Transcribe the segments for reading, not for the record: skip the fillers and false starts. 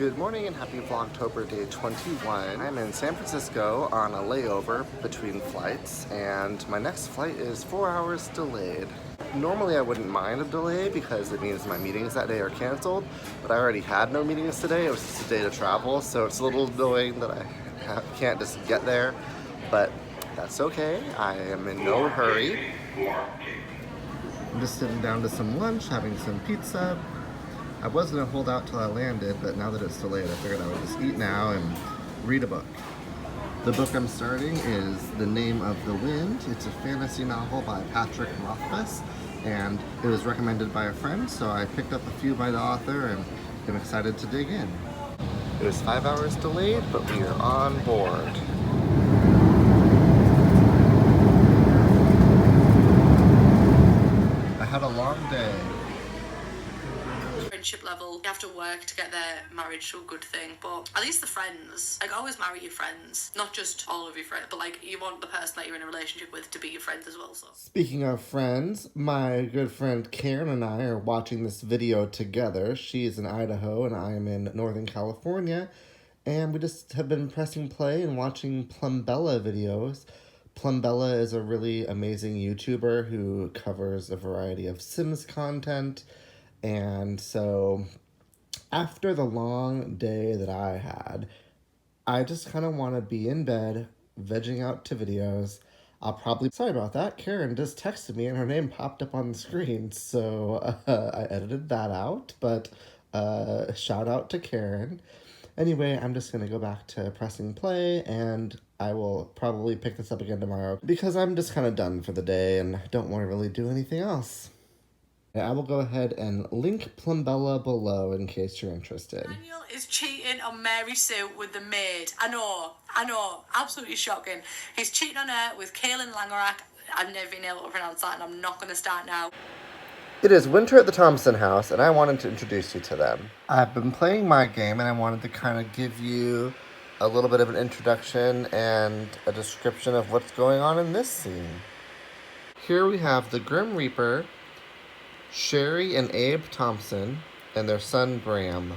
Good morning and happy Vlogtober day 21. I'm in San Francisco on a layover between flights and my next flight is 4 hours delayed. Normally I wouldn't mind a delay because it means my meetings that day are canceled, but I already had no meetings today. It was just a day to travel, so it's a little annoying that I can't just get there, but that's okay. I am in no hurry. I'm just sitting down to some lunch, having some pizza. I was going to hold out till I landed, but now that it's delayed, I figured I would just eat now and read a book. The book I'm starting is The Name of the Wind. It's a fantasy novel by Patrick Rothfuss, and it was recommended by a friend, so I picked up a few by the author and I'm excited to dig in. It was 5 hours delayed, but we are on board. I had a long day. Friendship level, you have to work to get their marriage to a good thing, but at least the friends, like, always marry your friends, not just all of your friends, but like you want the person that you're in a relationship with to be your friends as well. So speaking of friends, my good friend Karen and I are watching this video together. She's in Idaho and I am in Northern California, and we just have been pressing play and watching Plumbella videos. Plumbella is a really amazing YouTuber who covers a variety of Sims content. And so after the long day that I had, I just kind of want to be in bed, vegging out to videos. Sorry about that, Karen just texted me and her name popped up on the screen, so I edited that out, but shout out to Karen. Anyway, I'm just going to go back to pressing play, and I will probably pick this up again tomorrow because I'm just kind of done for the day and don't want to really do anything else. I will go ahead and link Plumbella below in case you're interested. Daniel is cheating on Mary Sue with the maid. I know, absolutely shocking. He's cheating on her with Kaylin Langerak. I've never been able to pronounce that, and I'm not going to start now. It is winter at the Thompson house, and I wanted to introduce you to them. I've been playing my game, and I wanted to kind of give you a little bit of an introduction and a description of what's going on in this scene. Here we have the Grim Reaper, Sherry and Abe Thompson, and their son Bram.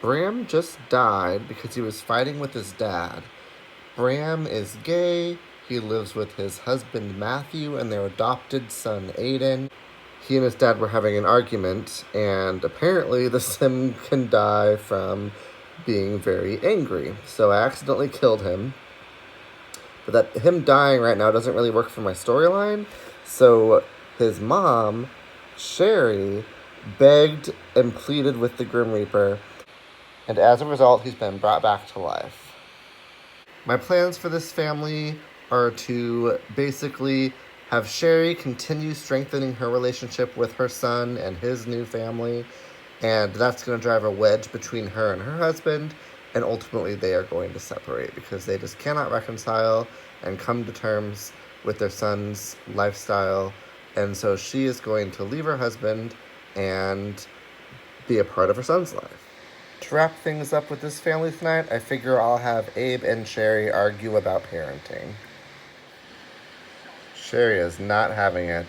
Bram just died because he was fighting with his dad. Bram is gay. He lives with his husband Matthew and their adopted son Aiden. He and his dad were having an argument, and apparently the sim can die from being very angry. So I accidentally killed him. But that him dying right now doesn't really work for my storyline. So his mom, Sherry, begged and pleaded with the Grim Reaper, and as a result, he's been brought back to life. My plans for this family are to basically have Sherry continue strengthening her relationship with her son and his new family, and that's going to drive a wedge between her and her husband, and ultimately they are going to separate because they just cannot reconcile and come to terms with their son's lifestyle. And so she is going to leave her husband and be a part of her son's life. To wrap things up with this family tonight, I figure I'll have Abe and Sherry argue about parenting. Sherry is not having it.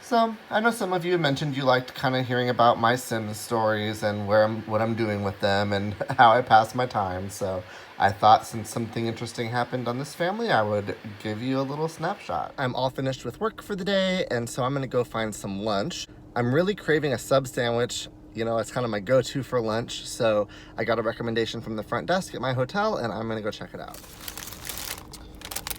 So, I know some of you mentioned you liked kind of hearing about my Sims stories and what I'm doing with them and how I pass my time, so I thought since something interesting happened on this family, I would give you a little snapshot. I'm all finished with work for the day, and so I'm gonna go find some lunch. I'm really craving a sub sandwich. You know, it's kind of my go-to for lunch, so I got a recommendation from the front desk at my hotel, and I'm gonna go check it out.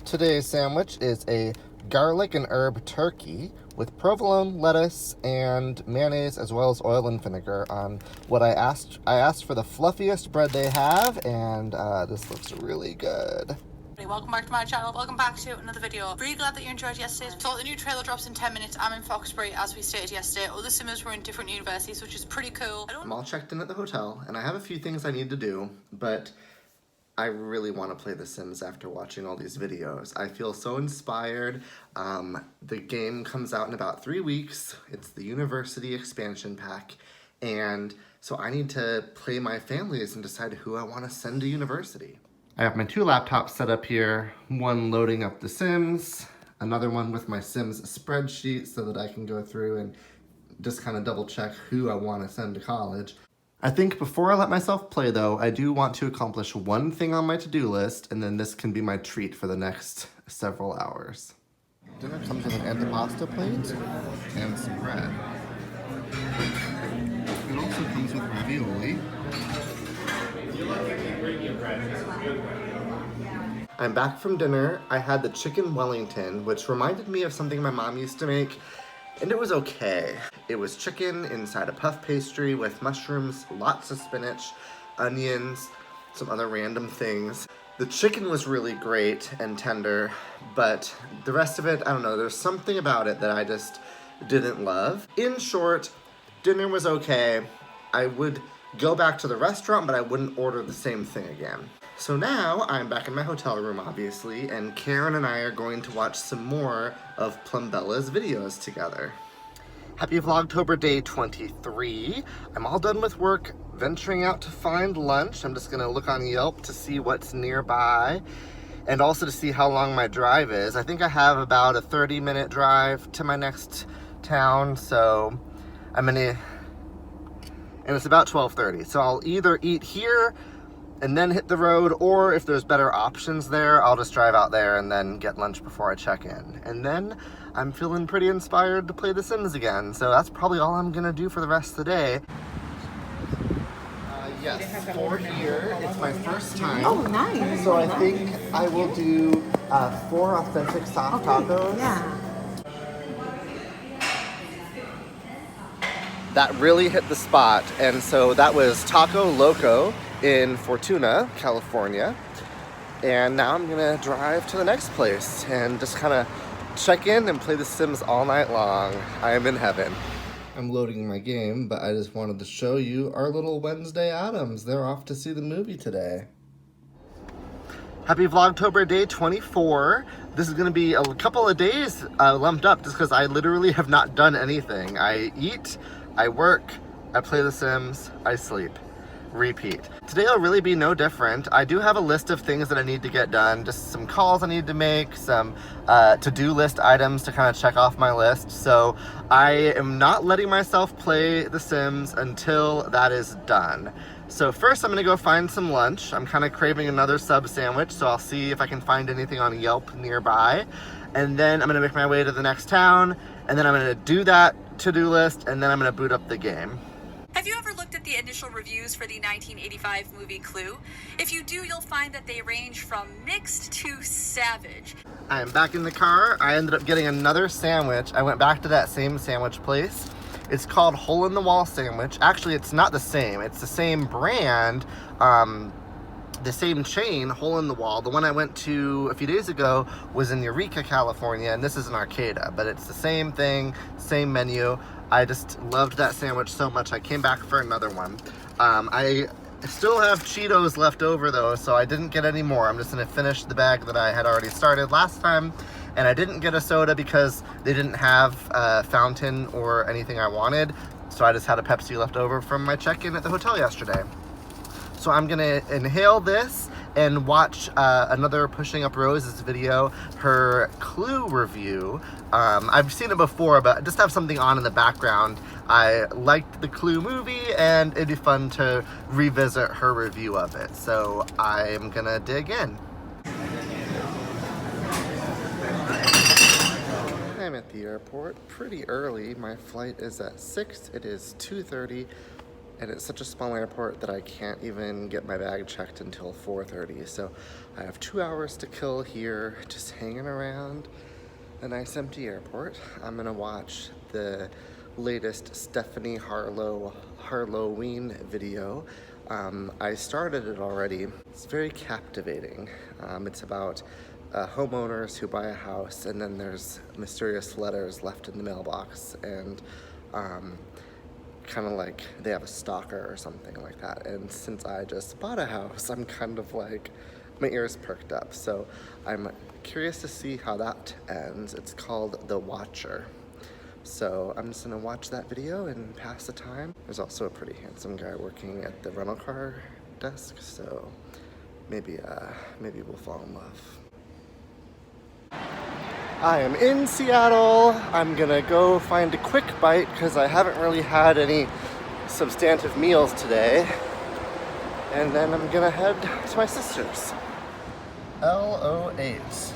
Today's sandwich is a garlic and herb turkey with provolone, lettuce, and mayonnaise, as well as oil and vinegar on what I asked. I asked for the fluffiest bread they have, and this looks really good. Welcome back to my channel. Welcome back to another video. Really glad that you enjoyed yesterday. So the new trailer drops in 10 minutes. I'm in Foxbury, as we stated yesterday. Other simmers were in different universities, which is pretty cool. I'm all checked in at the hotel, and I have a few things I need to do, but I really want to play The Sims after watching all these videos. I feel so inspired. The game comes out in about 3 weeks. It's the University expansion pack, and so I need to play my families and decide who I want to send to university. I have my 2 laptops set up here, one loading up The Sims, another one with my Sims spreadsheet so that I can go through and just kind of double check who I want to send to college. I think before I let myself play though, I do want to accomplish one thing on my to-do list, and then this can be my treat for the next several hours. Dinner comes with an antipasto plate and some bread. It also comes with ravioli. I'm back from dinner. I had the chicken Wellington, which reminded me of something my mom used to make, and it was okay. It was chicken inside a puff pastry with mushrooms, lots of spinach, onions, some other random things. The chicken was really great and tender, but the rest of it, I don't know, there's something about it that I just didn't love. In short, dinner was okay. I would go back to the restaurant, but I wouldn't order the same thing again. So now I'm back in my hotel room, obviously, and Karen and I are going to watch some more of Plumbella's videos together. Happy Vlogtober day 23. I'm all done with work, venturing out to find lunch. I'm just gonna look on Yelp to see what's nearby and also to see how long my drive is. I think I have about a 30-minute drive to my next town, so and it's about 12:30. So I'll either eat here and then hit the road, or if there's better options there, I'll just drive out there and then get lunch before I check in. And then I'm feeling pretty inspired to play The Sims again, so that's probably all I'm gonna do for the rest of the day. Yes, for here, it's my first time. Oh, nice. So I think I will do 4 authentic soft tacos. Yeah. That really hit the spot, and so that was Taco Loco in Fortuna, California. And now I'm gonna drive to the next place and just kind of check in and play The Sims all night long. I am in heaven. I'm loading my game, but I just wanted to show you our little Wednesday Addams. They're off to see the movie today. Happy Vlogtober day 24. This is gonna be a couple of days lumped up just because I literally have not done anything. I eat, I work, I play The Sims, I sleep. Repeat. Today will really be no different. I do have a list of things that I need to get done, just some calls I need to make, some to-do list items to kind of check off my list. So I am not letting myself play The Sims until that is done. So first I'm gonna go find some lunch. I'm kind of craving another sub sandwich, so I'll see if I can find anything on Yelp nearby. And then I'm gonna make my way to the next town, and then I'm gonna do that to-do list, and then I'm gonna boot up the game. Have you ever looked at the initial reviews for the 1985 movie Clue? If you do, you'll find that they range from mixed to savage. I am back in the car. I ended up getting another sandwich. I went back to that same sandwich place. It's called Hole in the Wall Sandwich. Actually, it's not the same. It's the same brand, the same chain, Hole in the Wall. The one I went to a few days ago was in Eureka, California, and this is in Arcata, but it's the same thing, same menu. I just loved that sandwich so much. I came back for another one. I still have Cheetos left over though, so I didn't get any more. I'm just gonna finish the bag that I had already started last time. And I didn't get a soda because they didn't have a fountain or anything I wanted. So I just had a Pepsi left over from my check-in at the hotel yesterday. So I'm gonna inhale this and watch another Pushing Up Roses video, her Clue review. I've seen it before, but just have something on in the background. I liked the Clue movie, and it'd be fun to revisit her review of it. So I'm gonna dig in. I'm at the airport pretty early. My flight is at 6. It is 2:30. And it's such a small airport that I can't even get my bag checked until 4:30. So I have 2 hours to kill here, just hanging around a nice empty airport. I'm gonna watch the latest Stephanie Harlowe Halloween video. I started it already. It's very captivating. It's about homeowners who buy a house, and then there's mysterious letters left in the mailbox, and kind of like they have a stalker or something like that. And since I just bought a house, I'm kind of like, my ears perked up. So I'm curious to see how that ends. It's called The Watcher. So I'm just gonna watch that video and pass the time. There's also a pretty handsome guy working at the rental car desk, so maybe we'll fall in love. I am in Seattle. I'm gonna go find a quick bite because I haven't really had any substantive meals today. And then I'm gonna head to my sister's. LO8.